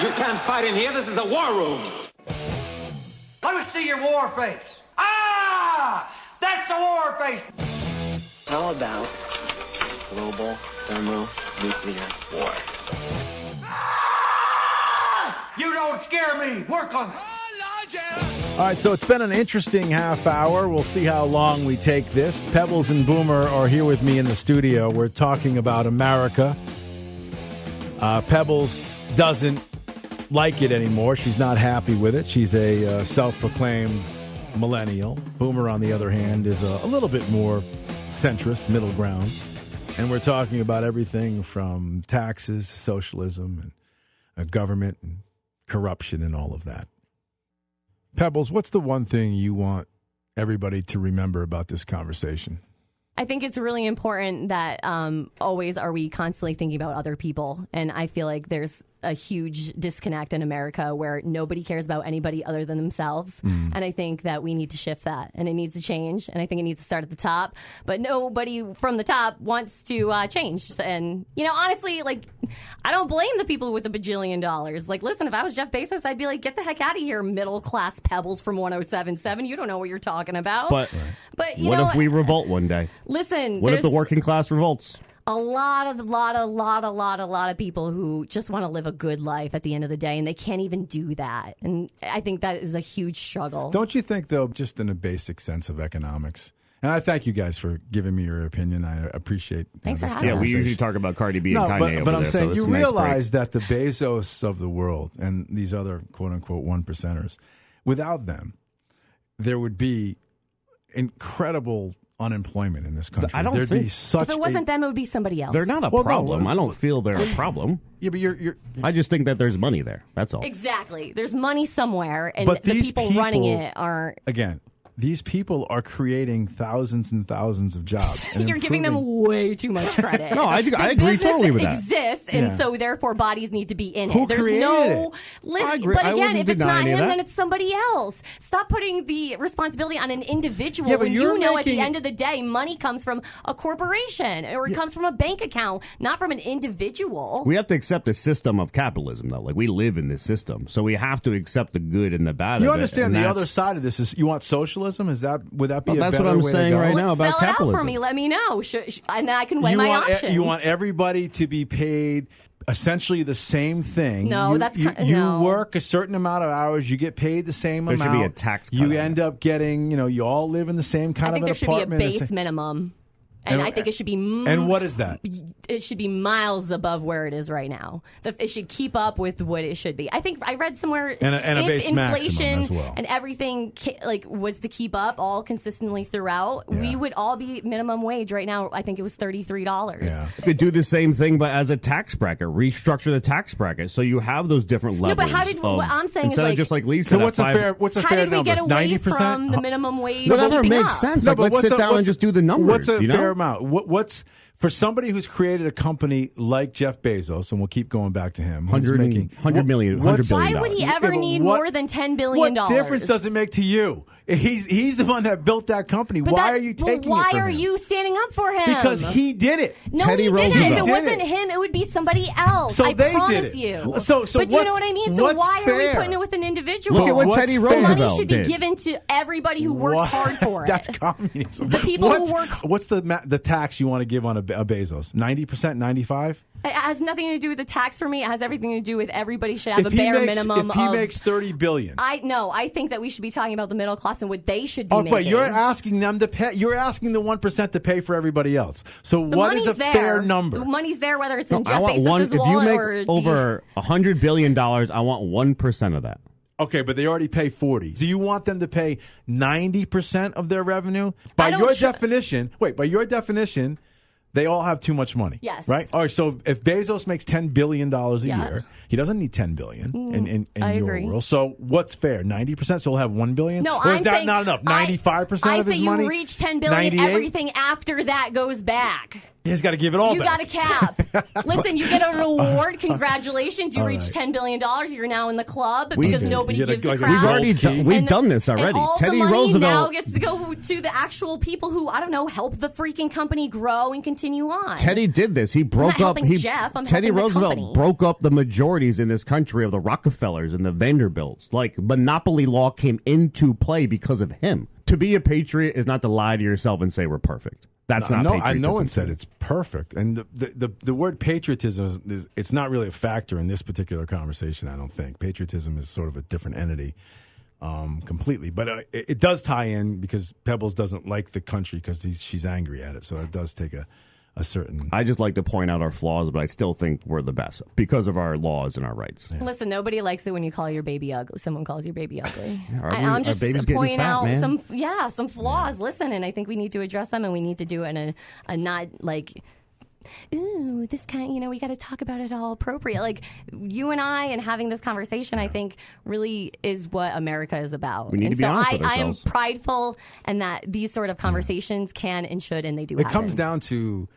You can't fight in here. This is the war room. Let me see your war face. Ah! That's a war face! How about global thermonuclear war? Ah! You don't scare me. Work on it. All right, so it's been an interesting half hour. We'll see how long we take this. Pebbles and Boomer are here with me in the studio. We're talking about America. Pebbles doesn't like it anymore. She's not happy with it. She's a self-proclaimed millennial. Boomer, on the other hand, is a little bit more centrist, middle ground. And we're talking about everything from taxes, socialism, and government, and corruption, and all of that. Pebbles, what's the one thing you want everybody to remember about this conversation? I think it's really important that always are we constantly thinking about other people. And I feel like there's a huge disconnect in America where nobody cares about anybody other than themselves. And I think that we need to shift that, and it needs to change. And I think it needs to start at the top. But nobody from the top wants to change. And, you know, honestly, like, I don't blame the people with $1 bajillion. Like, listen, if I was Jeff Bezos, I'd be like, get the heck out of here, middle-class Pebbles from 107.7. You don't know what you're talking about. But you what know, if we revolt one day? Listen, what if the working class revolts? A lot of people who just want to live a good life at the end of the day, and they can't even do that. And I think that is a huge struggle. Don't you think, though, just in a basic sense of economics? And I thank you guys for giving me your opinion. I appreciate Thanks for this having us. Yeah, we usually talk about Cardi B and Kanye but over I'm there, saying so you it's a nice realize break. that the Bezos of the world and these other quote-unquote 1%ers, without them, there would be incredible unemployment in this country. I don't There'd think be such If it wasn't them, it would be somebody else. They're not a problem. I don't feel they're a problem. Yeah, but you're I just think that there's money there. That's all. Exactly. There's money somewhere, and But the these people running it aren't. Again, these people are creating thousands and thousands of jobs. And You're giving them improving- way too much credit. No, I agree Business totally with that. exists, and Yeah. so therefore bodies need to be in Who it. There's created no. it? I agree. But I again, wouldn't if it's deny not any of him, that. then it's somebody else. Stop putting the responsibility on an individual Yeah, but when you're you know at the making- end of the day, money comes from a corporation or it comes from a bank account, not from an individual. We have to accept the system of capitalism, though. Like, we live in this system, so we have to accept the good and the bad. You of understand it, the and other that's- side of this is you want socialism? Would that be a Well, that's better what I'm way saying to go? right Let's now about spell it out capitalism. for me. Let me know, and I can weigh You my want options. you want everybody to be paid essentially the same thing. No, you, that's you, kind- you no. work a certain amount of hours, you get paid the same There amount. should be a tax cut You on end up getting, you all live in the same kind I think of an there should be a apartment. base minimum. And I think it should be. And what is that? It should be miles above where it is right now. It should keep up with what it should be. I think I read somewhere And a if base inflation maximum as well. and everything was to keep up all consistently throughout, Yeah. we would all be minimum wage right now. I think it was $33. Yeah. You could do the same thing, but as a tax bracket, restructure the tax bracket so you have those different levels. but how did what I'm saying is instead like of just like Lee said, So what's a how fair did we number? get away 90%? from the minimum wage? No, that never keeping makes up? sense. No, Like, but let's sit down and just do the numbers. What's a you know? fair amount? What's for somebody who's created a company like Jeff Bezos, and we'll keep going back to him, who's 100 making $100 million. what's- Why would he ever but need what- more than $10 billion? What difference does it make to you? He's the one that built that company. But Why that- are you well, taking why it from are him? you standing up for him? Because he did it. No, Teddy he didn't. Roosevelt. If it He did wasn't it. him, it would be somebody else. So I they promise did it. you. So but do you know what's- what I mean? So what's why are we fair? putting it with an individual? Look at what What's Teddy fair? Roosevelt Money should be did. given to everybody who works What? hard for it. That's communism. The people who work- What's the tax you want to give on a Bezos? 90%, 95%? It has nothing to do with the tax for me. It has everything to do with everybody should have a bare minimum. If he makes $30 billion. I think that we should be talking about the middle class and what they should be Oh, making. but you're asking them to pay. You're asking the 1% to pay for everybody else. So The what is money's a fair there. number? The money's there, whether it's in I Jeff want Bezos's one. If you wallet make or over $100 billion, I want 1% of that. Okay, but they already pay 40. Do you want them to pay 90% of their revenue? I don't By your definition, they all have too much money. Yes. Right? All right, so if Bezos makes $10 billion a Yeah. year, he doesn't need $10 billion in I your agree. world. So what's fair? 90%? So he'll have $1 billion? No, or is I'm that saying, not enough? 95% I of his say money? you reach $10 billion. 98? Everything after that goes back. He's got to give it all You back. got a cap. Listen, you get a reward. Congratulations. You All reached right. $10 billion. You're now in the club We because did. nobody You get a- gives a like a crap. We've done this already. And all Teddy the money Roosevelt now gets to go to the actual people who, I don't know, help the freaking company grow and continue on. Teddy did this. He broke up. helping Jeff, I'm Teddy helping the Roosevelt company. broke up the majorities in this country of the Rockefellers and the Vanderbilts. Like, monopoly law came into play because of him. To be a patriot is not to lie to yourself and say we're perfect. That's not patriotism. No one said it's perfect. And the word patriotism is it's not really a factor in this particular conversation, I don't think. Patriotism is sort of a different entity completely. But it does tie in because Pebbles doesn't like the country because she's angry at it. So it does take a certain... I just like to point out our flaws, but I still think we're the best because of our laws and our rights. Yeah. Listen, nobody likes it when you call your baby ugly. Someone calls your baby ugly. Our I'm just baby's getting pointing fat, out man. some flaws. Listen, and I think we need to address them, and we need to do it in a not like, ooh, this kind. We got to talk about it all appropriate. Like you and I, and having this conversation, I think really is what America is about. We need to be honest with I am ourselves. prideful, and that these sort of conversations can and should, and they do. It happen. comes down to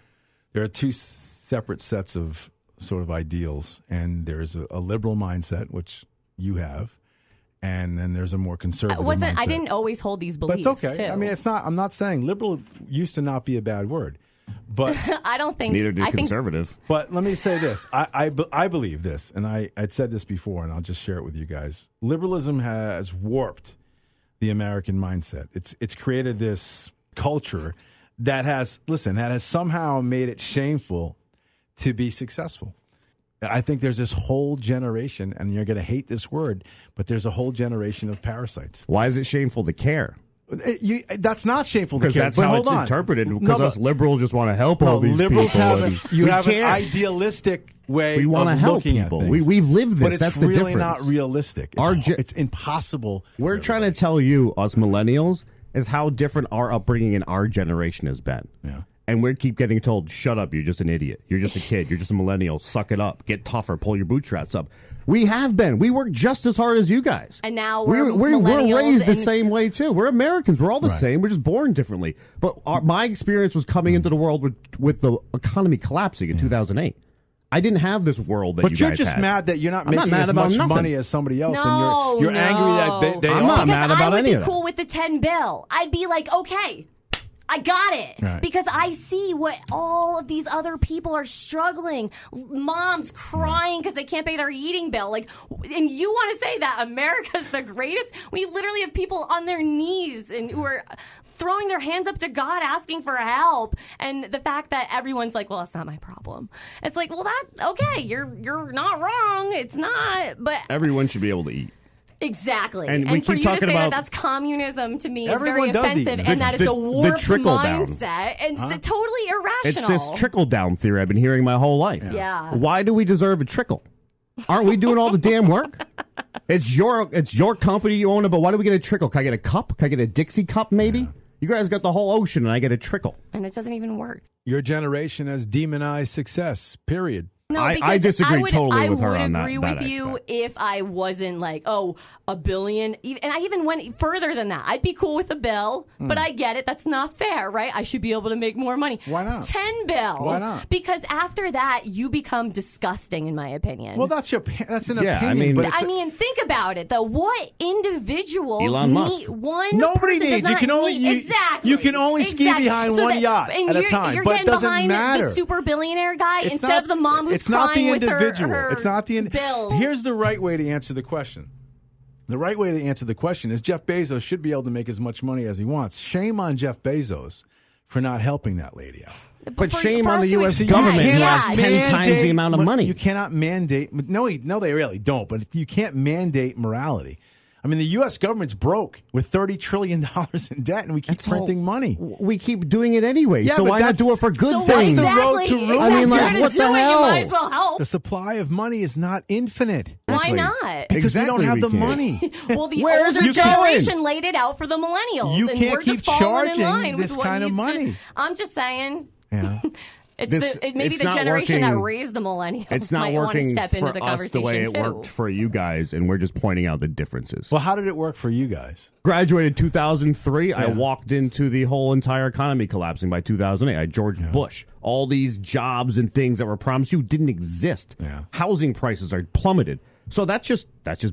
there are two separate sets of sort of ideals, and there's a liberal mindset, which you have, and then there's a more conservative mindset. I didn't always hold these beliefs. But it's okay. Too. I mean, it's not. I'm not saying liberal used to not be a bad word, but I don't think Neither did I think conservative. But let me say this. I believe this, and I'd said this before, and I'll just share it with you guys. Liberalism has warped the American mindset. It's created this culture that has somehow made it shameful to be successful. I think there's this whole generation, and you're going to hate this word, but there's a whole generation of parasites. Why is it shameful to care? That's not shameful to Because care. that's but how hold it's on. interpreted. No, Because but- us liberals just want to help all these liberals people. have and you we have care. an idealistic way We wanna of help looking people. at things. We've lived this. But it's That's the really difference. not realistic. It's impossible. We're trying to tell you, us millennials, is how different our upbringing in our generation has been. Yeah. And we keep getting told, shut up, you're just an idiot. You're just a kid. You're just a millennial. Suck it up. Get tougher. Pull your bootstraps up. We have been. We work just as hard as you guys. And now we're millennials raised the and- same way, too. We're Americans. We're all the Right. same. We're just born differently. But my experience was coming into the world with the economy collapsing in 2008. I didn't have this world that But you you're guys just had. mad that you're not I'm not making mad as about much nothing. money as somebody else, No, and you're angry that they I'm are. not because mad about I would any be of that. cool with the 10 bill. I'd be like, okay, I got it. Right. Because I see what all of these other people are struggling. Moms crying because they can't pay their heating bill. Like, and you want to say that America's the greatest? We literally have people on their knees and who are throwing their hands up to God asking for help. And the fact that everyone's like, well, that's not my problem. It's like, well, okay, you're not wrong. It's not. But Everyone should be able to eat. exactly. And And, we for keep you to talking say about- that's communism to me is Everyone very does eat. offensive, The- and that it's a warped trickle down. mindset and it's totally irrational. It's this trickle down theory I've been hearing my whole life. Yeah. Why do we deserve a trickle? Aren't we doing all the damn work? It's your company, you own it, but why do we get a trickle? Can I get a cup? Can I get a Dixie cup maybe? You guys got the whole ocean and I get a trickle. And it doesn't even work. Your generation has demonized success. Period. No, I because disagree totally with her I on that- would agree that with you aspect. if I wasn't like, $1 billion. And I even went further than that. I'd be cool with a bill, but I get it. That's not fair, right? I should be able to make more money. Why not? 10 bill. Why not? Because after that, you become disgusting, in my opinion. Well, that's an Yeah, I opinion. mean- but it's I mean, think about it, though. What individual Elon Musk. one Nobody person does needs. You not can only need- exactly. you can only ski Exactly. behind So one that- yacht and at a you're- time, You're but it getting doesn't behind matter. the super billionaire guy It's instead not- of the mom who's it's not the crying with her individual. It's not the bill. Here's the right way to answer the question. The right way to answer the question is Jeff Bezos should be able to make as much money as he wants. Shame on Jeff Bezos for not helping that lady out. But for- shame for on us the to U.S. accept- government who Yeah, has yeah. 10 times the amount of money. You cannot mandate. No, they really don't. But you can't mandate morality. I mean, the U.S. government's broke with $30 trillion in debt, and we keep That's all- printing money. We keep doing it anyway, Yeah, so but why not do it for good So things? the road exactly, to ruin. I mean, like, If you're what gonna the do it, hell? You might as well help. The supply of money is not infinite. Why Exactly. not? Because we don't Exactly, have we the can't. money. Well, the Where is older it going? generation laid it out for the millennials, You and can't we're just keep falling in charging line this with what kind of needs to- money. I'm just saying. Yeah. Maybe the generation that raised the millennials it's not might want to working step for into the us conversation the way it too. worked for you guys, and we're just pointing out the differences. Well, how did it work for you guys? Graduated 2003. I Yeah. walked into the whole entire economy collapsing by 2008. I had George Bush. All these jobs and things that were promised you didn't exist. Yeah. Housing prices are plummeted. So that's just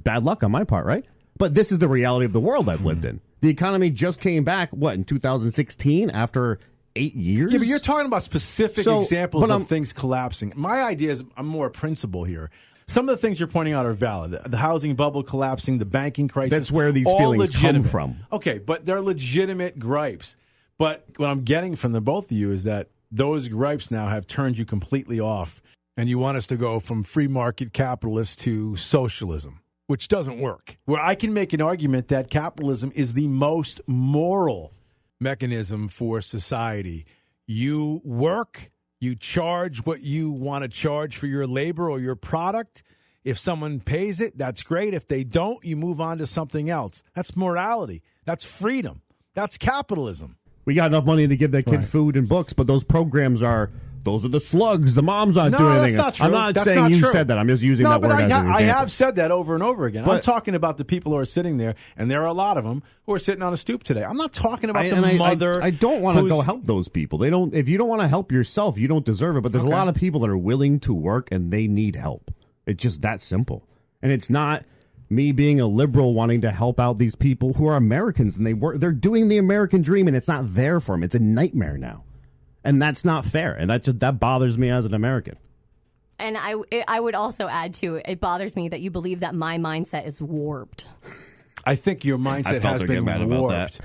bad luck on my part, right? But this is the reality of the world I've lived in. The economy just came back, in 2016 after 8 years? Yeah, but you're talking about specific examples of things collapsing. My idea is I'm more a principle here. Some of the things you're pointing out are valid. The housing bubble collapsing, the banking crisis. That's where these all feelings legitimate. come from. Okay, but they're legitimate gripes. But what I'm getting from the both of you is that those gripes now have turned you completely off, and you want us to go from free market capitalists to socialism, which doesn't work. Where I can make an argument that capitalism is the most moral mechanism for society. You work, you charge what you want to charge for your labor or your product. If someone pays it, that's great. If they don't, you move on to something else. That's morality. That's freedom. That's capitalism. We got enough money to give that kid food and books, but those programs those are the slugs. The mom's not doing anything. That's not true. I'm not That's saying not you true. said that. I'm just using that word as an example. I have said that over and over again. I'm But- talking about the people who are sitting there, and there are a lot of them who are sitting on a stoop today. I'm not talking about the mother. I don't want to who's- go help those people. They don't. If you don't want to help yourself, you don't deserve it. But there's a lot of people that are willing to work and they need help. It's just that simple. And it's not me being a liberal wanting to help out these people who are Americans and they're doing the American dream and it's not there for them. It's a nightmare now. And that's not fair. And that bothers me as an American. And I would also add to it bothers me that you believe that my mindset is warped. I think your mindset has been warped.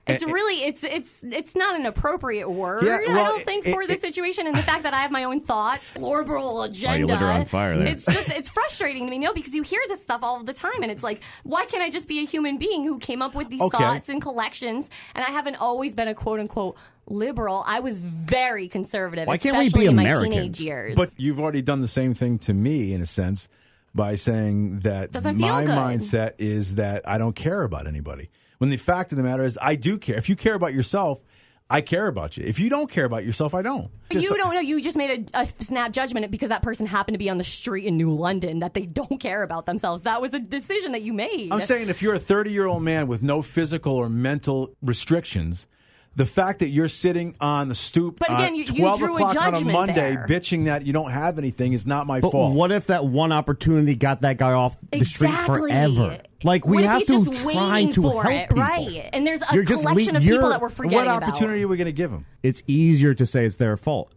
It's really it's not an appropriate word. Yeah, well, I don't think for the situation and the fact that I have my own thoughts, liberal agenda. you lit her on fire there. It's frustrating to me, because you hear this stuff all the time, and it's like, why can't I just be a human being who came up with these thoughts and collections? And I haven't always been a quote unquote liberal. I was very conservative, Why can't we especially be in my Americans? teenage years. But you've already done the same thing to me, in a sense, by saying that Doesn't feel my good. mindset is that I don't care about anybody. When the fact of the matter is, I do care. If you care about yourself, I care about you. If you don't care about yourself, I don't. But you don't know. You just made a snap judgment because that person happened to be on the street in New London that they don't care about themselves. That was a decision that you made. I'm saying if you're a 30-year-old man with no physical or mental restrictions, the fact that you're sitting on the stoop But again, you 12 drew a o'clock on a judgment Monday there. bitching that you don't have anything is not my But fault. what if that one opportunity got that guy off the street Exactly. forever? Like, we What if have he's to just try waiting to for help it, people. right? And there's a You're just collection of people that we're forgetting What about. opportunity are we going to give him? It's easier to say it's their fault.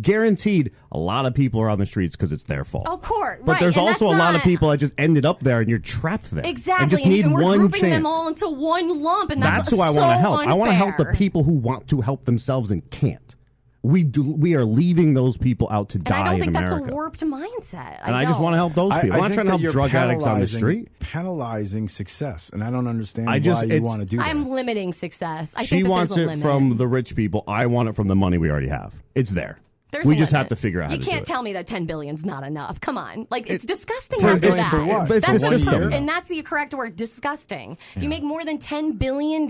Guaranteed, a lot of people are on the streets because it's their fault. Of course, But right, there's and also a that's lot of not- people that just ended up there and you're trapped there. Exactly, And just need and we're one grouping chance. them all into one lump, and That's who I so want to help. I want to help the unfair. people who want to help themselves and can't. We are leaving those people out to And die I don't in think America. that's a warped mindset. And I just want to help those people. I'm not think trying to that help you're drug addicts on the penalizing- street. Penalizing success, and I don't understand I just- why you it's- want to do that. I'm limiting success. I She think that wants there's a it limit. from the rich people. I want it from the money we already have. It's there. There's we a just limit. have to figure out how You to do can't it. tell me that 10 billion's not enough. Come on. Like, it's disgusting for- after it's that. for what? But it's That's the the system. And that's the correct word, disgusting. If you make more than $10 billion,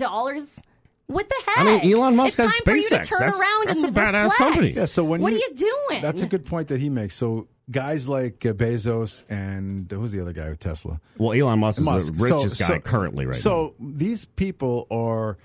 what the heck? I mean, Elon Musk it's has time for you to SpaceX. turn That's- around that's and a badass reflect. company. Yeah, so when what are you doing? That's a good point that he makes. So guys like Bezos and who's the other guy with Tesla? Well, Elon Musk is Musk. the richest guy currently right now. So these people are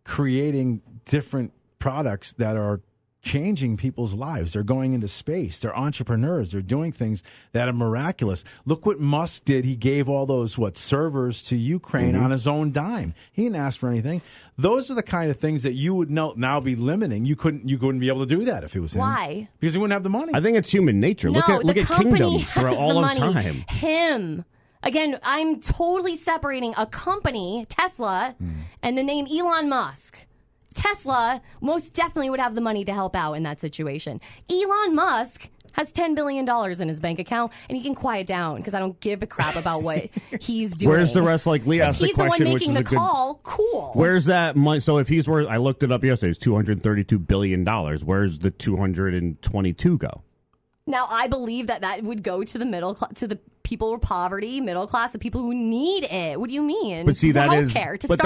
creating different products that are changing people's lives. They're going into space. They're entrepreneurs. They're doing things that are miraculous. Look what Musk did. He gave all those servers to Ukraine on his own dime. He didn't ask for anything. Those are the kind of things that you would now be limiting. You couldn't be able to do that if it was him. Why? Because he wouldn't have the money. I think it's human nature. No, look the at company kingdoms has throughout all the of money. time. Him. Again, I'm totally separating a company, Tesla, and the name Elon Musk. Tesla most definitely would have the money to help out in that situation. Elon Musk has $10 billion in his bank account, and he can quiet down because I don't give a crap about what he's doing. Where's the rest? Like Lee If asked the he's the one question, which making is the a good. call, cool. Where's that money? So if he's worth, I looked it up yesterday. It's $232 billion. Where's the 222 go? Now, I believe that would go to the middle to the people with poverty, middle class, the people who need it. What do you mean? But see, that is healthcare.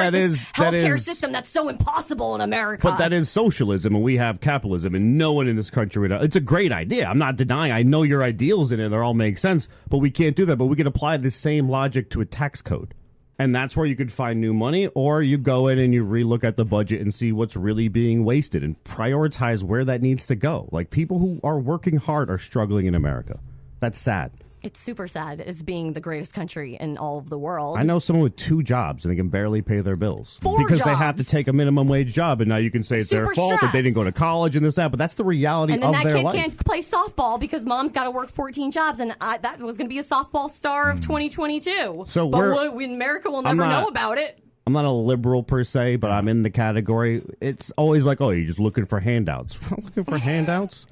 that is System that's so impossible in America. But that is socialism, and we have capitalism, and no one in this country would. It's a great idea. I'm not denying. I know your ideals in it; they all make sense. But we can't do that. But we can apply the same logic to a tax code. And that's where you could find new money, or you go in and you relook at the budget and see what's really being wasted and prioritize where that needs to go. Like, people who are working hard are struggling in America. That's sad. It's super sad as being the greatest country in all of the world. I know someone with 2 jobs and they can barely pay their bills 4 because jobs. they have to take a minimum wage job. And now you can say it's their fault that they didn't go to college and this, that. But that's the reality of their life. And then that kid can't play softball because mom's got to work 14 jobs. And that was going to be a softball star of 2022. So America will never know about it. I'm not a liberal per se, but I'm in the category. It's always like, oh, you're just looking for handouts. I'm not looking for handouts.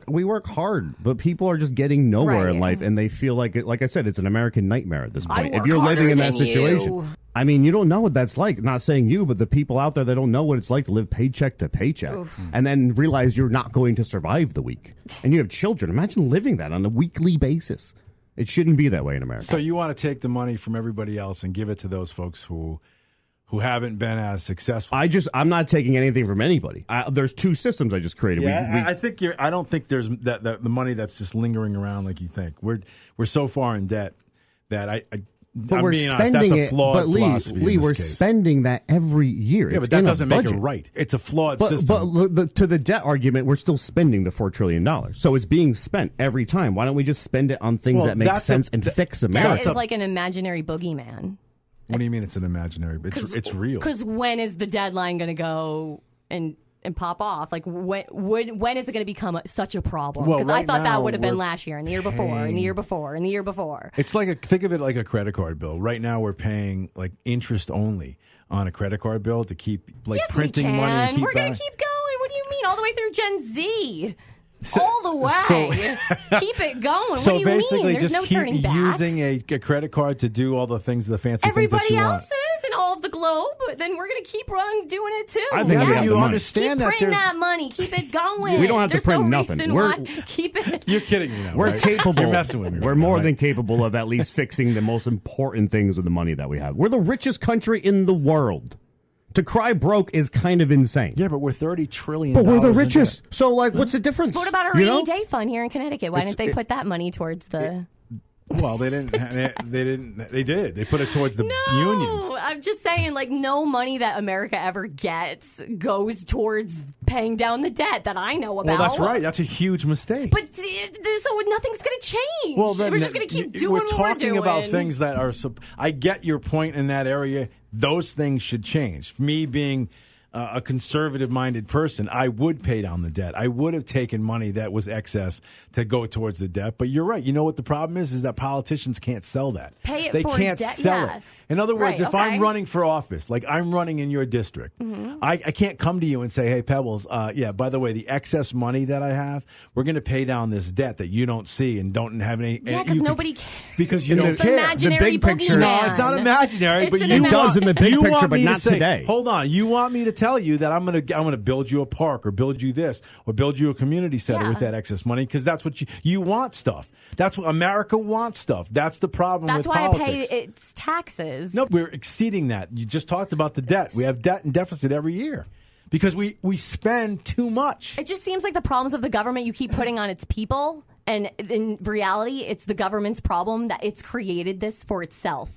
We work hard, but people are just getting nowhere in life, and they feel like I said, it's an American nightmare at this point. If you're living in that situation, I mean, you don't know what that's like. Not saying you, but the people out there that don't know what it's like to live paycheck to paycheck, and then realize you're not going to survive the week, and you have children. Imagine living that on a weekly basis. It shouldn't be that way in America. So you want to take the money from everybody else and give it to those folks who haven't been as successful. I'm not taking anything from anybody. There's 2 systems I just created. Yeah, I don't think there's the money that's just lingering around like you think. We're so far in debt that But I'm we're being spending honest, that's it. a flawed But philosophy Lee, in we're this case. spending that every year. Yeah, It's but that in a doesn't make it budget. right. It's a flawed But system. to the debt argument, we're still spending the $4 trillion. So it's being spent every time. Why don't we just spend it on things that make sense and fix That America? is like an imaginary boogeyman. What do you mean it's an imaginary? It's real. Because when is the deadline going to go and pop off? Like, when is it going to become such a problem? Well, Because I right thought that now, would have been we're last year and the year before and the year before and the year before. It's like think of it like a credit card bill. Right now, we're paying like interest only on a credit card bill to keep printing we can. money. And We're going to keep going. What do you mean? All the way through Gen Z. All the way. Keep it going. What do you basically, mean? There's just no keep turning back. using a credit card to do all the things, the fancy Everybody things that you else want. is in all of the globe, then we're going to keep on doing it too. I think we have you the money. understand keep that printing there's. that money. Keep it going. We don't have to There's print no nothing. reason We're- why. Keep it. You're kidding me now. We're right? capable. You're messing with me. We're right more now, than right? capable of at least fixing the most important things with the money that we have. We're the richest country in the world. To cry broke is kind of insane. Yeah, but we're $30 trillion. But we're the in debt. richest. So, what's the difference? What about a rainy day fund here in Connecticut? Why didn't they put that money towards the... Well, they didn't. They didn't. They did. They put it towards the unions. No, I'm just saying, no money that America ever gets goes towards paying down the debt that I know about. Well, that's right. That's a huge mistake. But so nothing's going to change. Well, then, we're just going to keep doing we're what talking we're doing. about things that are. I get your point in that area. Those things should change. Me being a conservative-minded person, I would pay down the debt. I would have taken money that was excess to go towards the debt. But you're right. You know what the problem is that politicians can't sell that. Pay it they for can't debt, sell yeah. it. In other words, Right, if I'm running for office, like I'm running in your district, I can't come to you and say, hey, Pebbles, by the way, the excess money that I have, we're going to pay down this debt that you don't see and don't have any. Yeah, because nobody cares. Because you It's don't the care. imaginary The big picture- boogeyman. No, it's not imaginary, It's but an you It does in the big you picture, want but me to not say, today. Hold on, you want me to tell you that I'm gonna build you a park or build you this or build you a community center Yeah. with that excess money because that's what you want stuff. That's what America wants stuff. That's the problem That's with why politics. I pay its taxes. No, we're exceeding that. You just talked about the debt. We have debt and deficit every year because we spend too much. It just seems like the problems of the government you keep putting on its people, and in reality, it's the government's problem that it's created this for itself.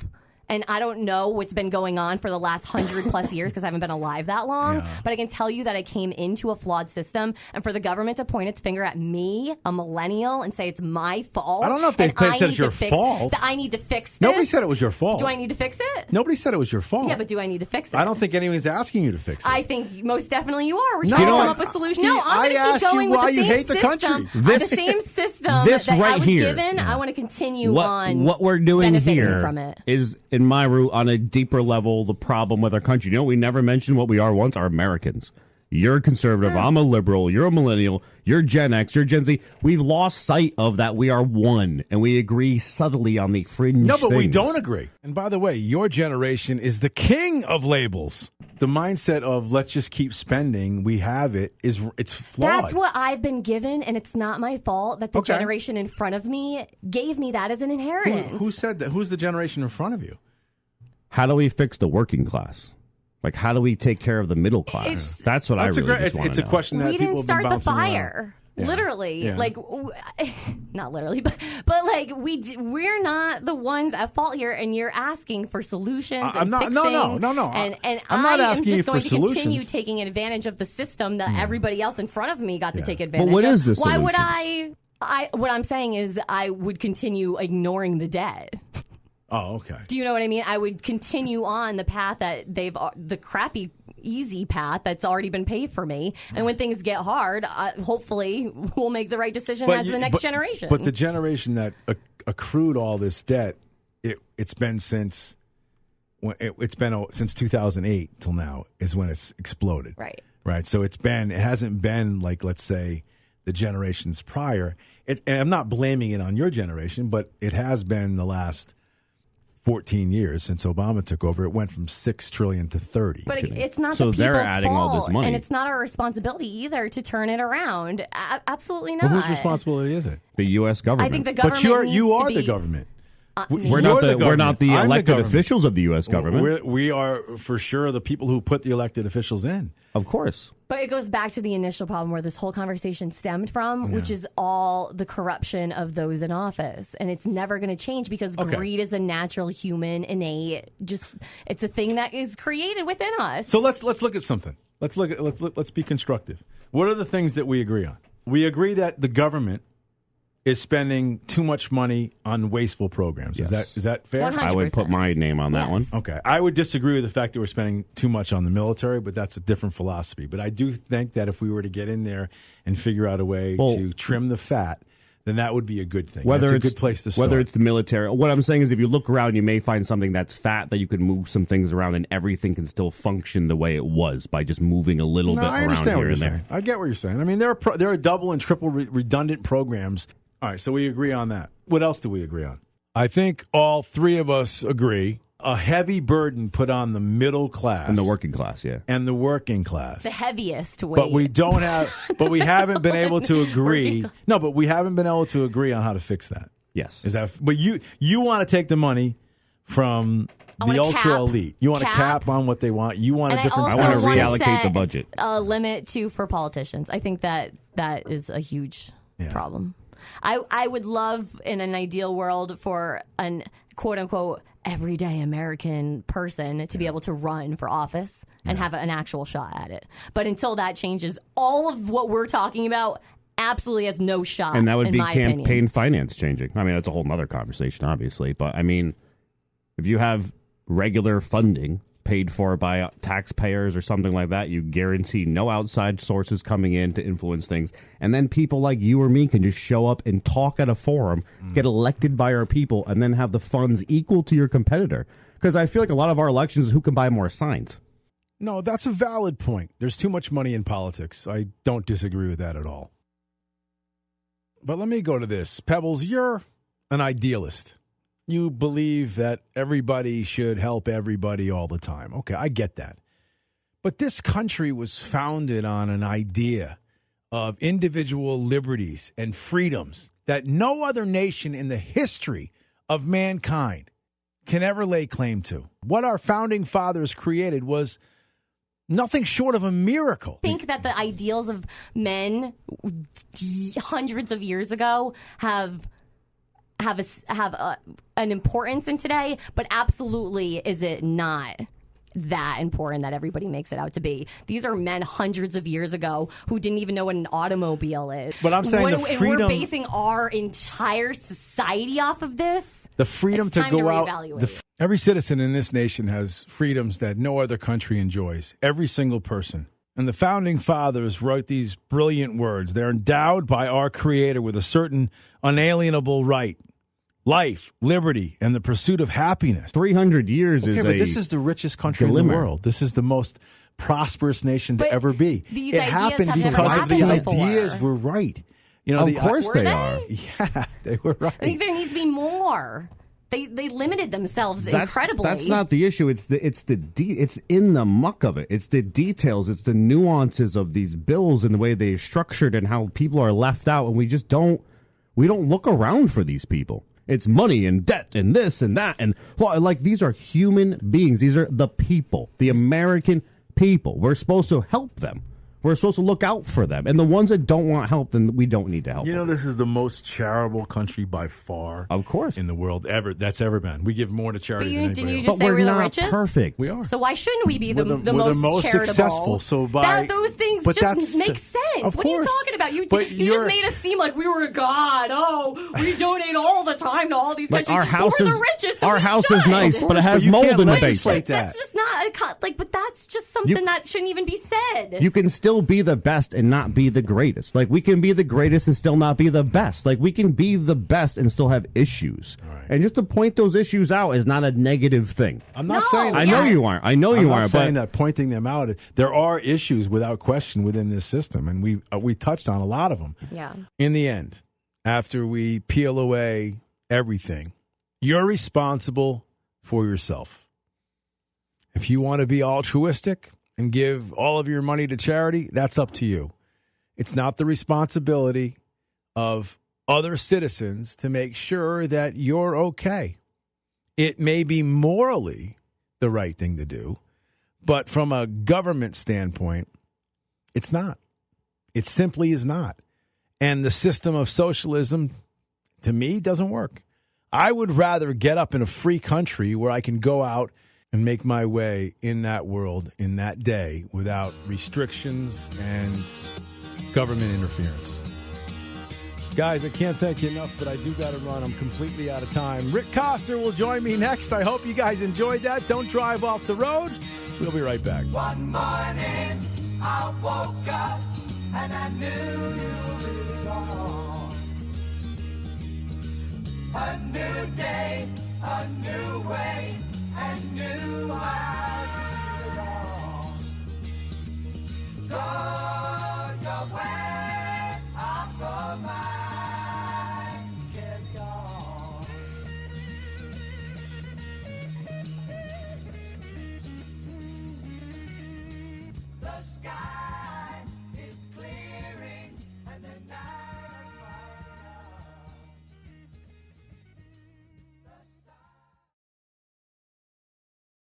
And I don't know what's been going on for the last 100+ years because I haven't been alive that long. Yeah. But I can tell you that I came into a flawed system. And for the government to point its finger at me, a millennial, and say it's my fault. I don't know if they and said I it's need your to fix, fault. That I need to fix this. Nobody said it was your fault. Do I need to fix it? Nobody said it was your fault. Yeah, but do I need to fix it? I don't think anyone's asking you to fix it. I think most definitely you are. We're No, trying to you know come what? up with solutions. Steve, No, I'm going to I keep asked you going with why the you same hate the system. country. The same system this that I right was here. given. I want to continue on. What we're doing benefiting here from it. is, in my route, on a deeper level, the problem with our country. You know, we never mentioned what we are once. Are Americans. You're a conservative. I'm a liberal. You're a millennial. You're Gen X. You're Gen Z. We've lost sight of that. We are one, and we agree subtly on the fringe. No, but we things. don't agree. And by the way, your generation is the king of labels. the mindset of let's just keep spending, we have it's flawed. That's what I've been given, and it's not my fault that the generation in front of me gave me that as an inheritance. Who said that? Who's the generation in front of you? How do we fix the working class? Like, how do we take care of the middle class? That's what I really just want to know. It's a question that we people didn't have been start the bouncing fire. around. Yeah. Literally, Yeah. like, not literally, but like we're not the ones at fault here, and you're asking for solutions. I'm not. Fixing, No. And I'm not asking am you just for going to solutions. continue taking advantage of the system that everybody else in front of me got to take advantage But what of. is the Why would solutions? what I'm saying is I would continue ignoring the debt. Oh, okay. Do you know what I mean? I would continue on the path that the crappy, easy path that's already been paid for me. And when things get hard, hopefully we'll make the right decision as the next generation. But the generation that accrued all this debt, it's been since 2008 till now is when it's exploded. Right. So it hasn't been like, let's say, the generations prior. And I'm not blaming it on your generation, but it has been the last 14 years since Obama took over. It went from $6 trillion to 30. But it's not so the people's they're adding fault, all this money, and it's not our responsibility either to turn it around. Absolutely not. Well, whose responsibility is it? The U.S. government. I think the government. But you are needs to the government. We're not the I'm elected government. officials of the U.S. government. We are for sure the people who put the elected officials in. Of course. But it goes back to the initial problem where this whole conversation stemmed from, which is all the corruption of those in office. And it's never going to change because greed is a natural human innate. It's a thing that is created within us. So let's look at something. Let's be constructive. What are the things that we agree on? We agree that the government is spending too much money on wasteful programs. Yes. Is that fair? 100%. I would put my name on that one. Okay. I would disagree with the fact that we're spending too much on the military, but that's a different philosophy. But I do think that if we were to get in there and figure out a way to trim the fat, then that would be a good thing. That's a good place to start. Whether it's the military. What I'm saying is if you look around, you may find something that's fat that you can move some things around and everything can still function the way it was by just moving a little bit I around understand here what and you're there. saying. I get what you're saying. I mean, there are double and triple redundant programs. All right, so we agree on that. What else do we agree on? I think all three of us agree a heavy burden put on the middle class. And the working class, yeah. And the working class. the heaviest weight. But we don't have, but we haven't been able to agree. No, but we haven't been able to agree on how to fix that. Yes. Is that? But you want to take the money from the ultra elite. You want to cap on what they want. You want a different. I want to wanna reallocate set the budget. A limit for politicians. I think that is a huge problem. I would love in an ideal world for an quote unquote everyday American person to be able to run for office and have an actual shot at it. But until that changes, all of what we're talking about absolutely has no shot. And that would in be my campaign opinion. finance changing. I mean, that's a whole nother conversation, obviously. But I mean, if you have regular funding paid for by taxpayers or something like that, you guarantee no outside sources coming in to influence things. And then people like you or me can just show up and talk at a forum, get elected by our people, and then have the funds equal to your competitor. Because I feel like a lot of our elections is who can buy more signs. No, that's a valid point. There's too much money in politics. I don't disagree with that at all. But let me go to this. Pebbles, you're an idealist. You believe that everybody should help everybody all the time. Okay, I get that. But this country was founded on an idea of individual liberties and freedoms that no other nation in the history of mankind can ever lay claim to. What our founding fathers created was nothing short of a miracle. I think that the ideals of men hundreds of years ago have an importance in today, but absolutely is it not that important that everybody makes it out to be. These are men hundreds of years ago who didn't even know what an automobile is. But I'm saying and we're basing our entire society off of this. The freedom it's to time go to out. reevaluate. Every citizen in this nation has freedoms that no other country enjoys. Every single person. And the founding fathers wrote these brilliant words. They're endowed by our Creator with a certain unalienable right. Life, liberty, and the pursuit of happiness. 300 years Okay, but this is the richest country in the world. This is the most prosperous nation to ever be. These it ideas happened have never because of the happened before. ideas were right. You know, Of course Were they they? are. Yeah, they were right. I think there needs to be more. They limited themselves incredibly. That's not the issue. It's in the muck of it. It's the details. It's the nuances of these bills and the way they're structured and how people are left out. And we don't look around for these people. It's money and debt and this and that. And like, these are human beings. These are the people, the American people. We're supposed to help them. We're supposed to look out for them. And the ones that don't want help, then we don't need to help them. This is the most charitable country by far. Of course. In the world that's ever been. We give more to charity than anybody didn't you else. just say we're we're the not richest? perfect. We are. So why shouldn't we be the We're most charitable? successful? So those things just make sense. What are you talking about? You just made us seem like we were a god. Oh, we donate all the time to all these Like countries. our house we're is the richest. So our we house should. is nice, but it has you mold can't in the legislate basement. that. That's just not but that's just something that shouldn't even be said. You can still be the best and not be the greatest. Like, we can be the greatest and still not be the best. Like, we can be the best and still have issues. Right. And just to point those issues out is not a negative thing. I'm not saying that. I know you aren't. I know you aren't. I'm not saying but that pointing them out. There are issues without question within this system, and we touched on a lot of them. Yeah. In the end, after we peel away everything, you're responsible for yourself. If you want to be altruistic and give all of your money to charity, that's up to you. It's not the responsibility of other citizens to make sure that you're okay. It may be morally the right thing to do, but from a government standpoint, it's not. It simply is not. And the system of socialism, to me, doesn't work. I would rather get up in a free country where I can go out and make my way in that world in that day without restrictions and government interference. Guys, I can't thank you enough, but I do got to run. I'm completely out of time. Rick Coster will join me next. I hope you guys enjoyed that. Don't drive off the road. We'll be right back. One morning, I woke up and I knew you were gone. A new day, a new way, and new eyes to see it all. Go your way, I'll go mine. Carry on. The sky.